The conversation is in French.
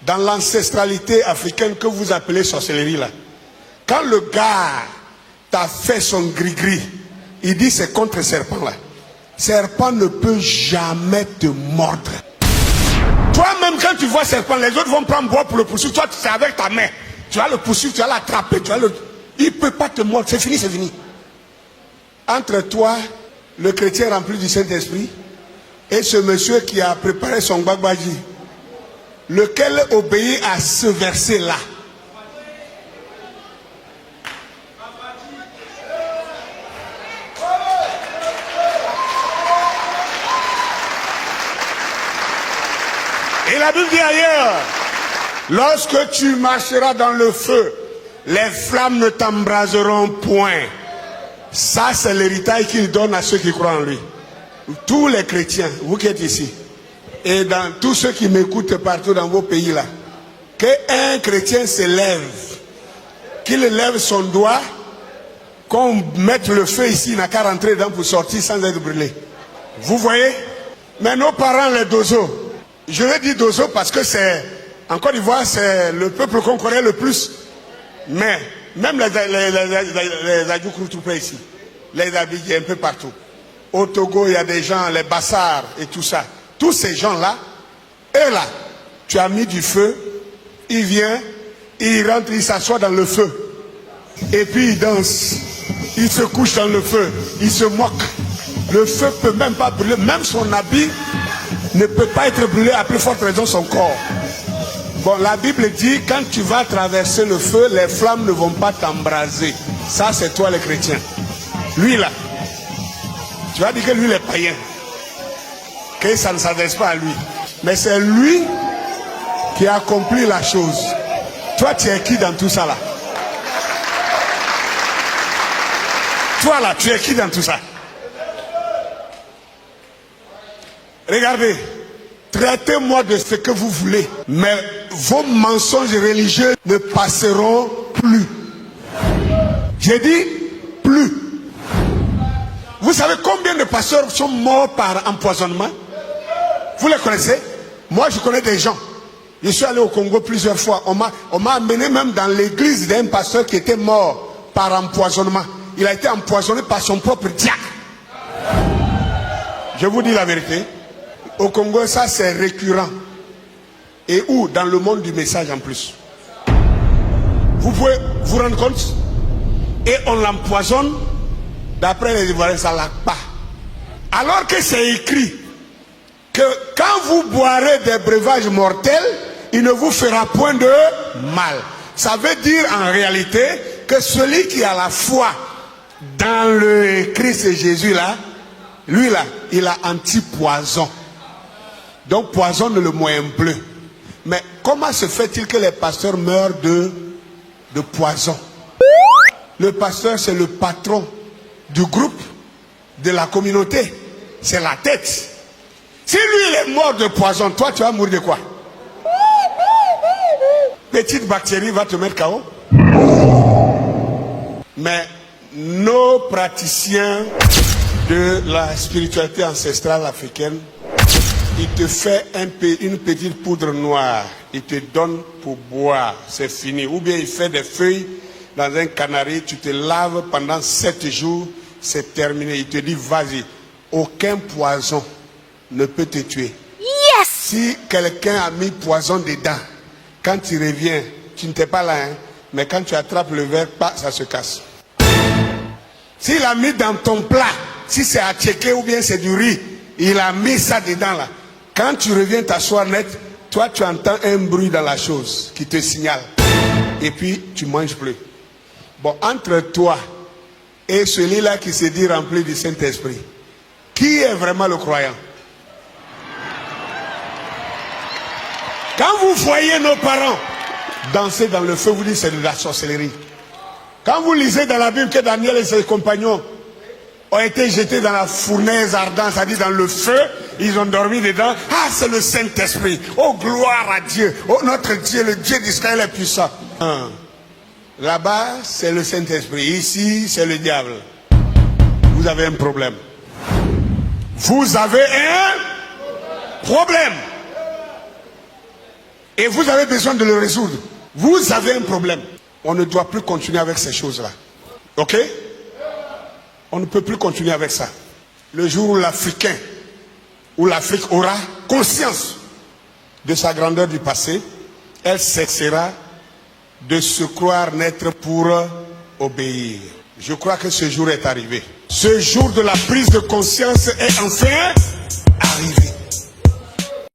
dans l'ancestralité africaine que vous appelez sorcellerie là, quand le gars t'a fait son gris-gris, il dit c'est contre serpent là. Serpent ne peut jamais te mordre. Toi-même, quand tu vois serpent, les autres vont prendre bois pour le poursuivre. Toi, c'est avec ta main. Tu vas le poursuivre, tu vas l'attraper. Il ne peut pas te mordre. C'est fini, c'est fini. Entre toi, le chrétien rempli du Saint-Esprit, et ce monsieur qui a préparé son gbagbaji, lequel obéit à ce verset-là? Et la Bible dit ailleurs, lorsque tu marcheras dans le feu, les flammes ne t'embraseront point. Ça, c'est l'héritage qu'il donne à ceux qui croient en lui. Tous les chrétiens, vous qui êtes ici, et dans tous ceux qui m'écoutent partout dans vos pays là, qu'un chrétien se lève, qu'il lève son doigt, qu'on mette le feu ici, il n'a qu'à rentrer dedans pour sortir sans être brûlé. Vous voyez? Mais nos parents, les dozos, je vais dire dozo parce que c'est, en Côte d'Ivoire, c'est le peuple qu'on connaît le plus. Mais, même les Adjoukroutoupé ici, les Abidjan, un peu partout. Au Togo, il y a des gens, les Bassars et tout ça. Tous ces gens-là, eux là, tu as mis du feu, il vient, il rentre, il s'assoit dans le feu. Et puis il danse, il se couche dans le feu, il se moque. Le feu peut même pas brûler, même son habit ne peut pas être brûlé, à plus forte raison son corps. Bon, la Bible dit, quand tu vas traverser le feu, les flammes ne vont pas t'embraser. Ça, c'est toi les chrétiens. Lui là, tu vas dire que lui il est païen, que ça ne s'adresse pas à lui. Mais c'est lui qui a accompli la chose. Toi, tu es qui dans tout ça là? Toi là, tu es qui dans tout ça? Regardez, traitez-moi de ce que vous voulez, mais vos mensonges religieux ne passeront plus. J'ai dit plus. Vous savez combien de pasteurs sont morts par empoisonnement? Vous les connaissez? Moi, je connais des gens. Je suis allé au Congo plusieurs fois. On m'a amené même dans l'église d'un pasteur qui était mort par empoisonnement. Il a été empoisonné par son propre diacre. Je vous dis la vérité. Au Congo, ça c'est récurrent. Et où? Dans le monde du message en plus. Vous pouvez vous rendre compte? Et on l'empoisonne. D'après les Ivoiriens, ça ne l'a pas. Alors que c'est écrit que quand vous boirez des breuvages mortels, il ne vous fera point de mal. Ça veut dire en réalité que celui qui a la foi dans le Christ Jésus là, lui là, il a anti-poison. Donc poison le moyen bleu. Mais comment se fait-il que les pasteurs meurent de poison? Le pasteur c'est le patron du groupe, de la communauté. C'est la tête. Si lui il est mort de poison, toi tu vas mourir de quoi? Petite bactérie va te mettre KO. Mais nos praticiens de la spiritualité ancestrale africaine, il te fait une petite poudre noire, il te donne pour boire, c'est fini. Ou bien il fait des feuilles dans un canari, tu te laves pendant 7 jours, c'est terminé. Il te dit vas-y, aucun poison ne peut te tuer. Yes! Si quelqu'un a mis poison dedans, quand tu reviens, tu n'étais pas là, hein, mais quand tu attrapes le verre, ça se casse. S'il a mis dans ton plat, si c'est à tchéké ou bien c'est du riz, il a mis ça dedans là. Quand tu reviens t'asseoir net, toi tu entends un bruit dans la chose qui te signale. Et puis tu manges plus. Bon, entre toi et celui-là qui se dit rempli du Saint-Esprit, qui est vraiment le croyant? Quand vous voyez nos parents danser dans le feu, vous dites c'est de la sorcellerie. Quand vous lisez dans la Bible que Daniel et ses compagnons ont été jetés dans la fournaise ardente, c'est-à-dire dans le feu, ils ont dormi dedans. Ah, c'est le Saint-Esprit. Oh, gloire à Dieu. Oh, notre Dieu, le Dieu d'Israël est puissant. Là-bas, c'est le Saint-Esprit. Ici, c'est le diable. Vous avez un problème. Vous avez un problème. Et vous avez besoin de le résoudre. Vous avez un problème. On ne doit plus continuer avec ces choses-là. Ok? On ne peut plus continuer avec ça. Le jour où l'Africain, où l'Afrique aura conscience de sa grandeur du passé, elle cessera de se croire naître pour obéir. Je crois que ce jour est arrivé. Ce jour de la prise de conscience est enfin arrivé.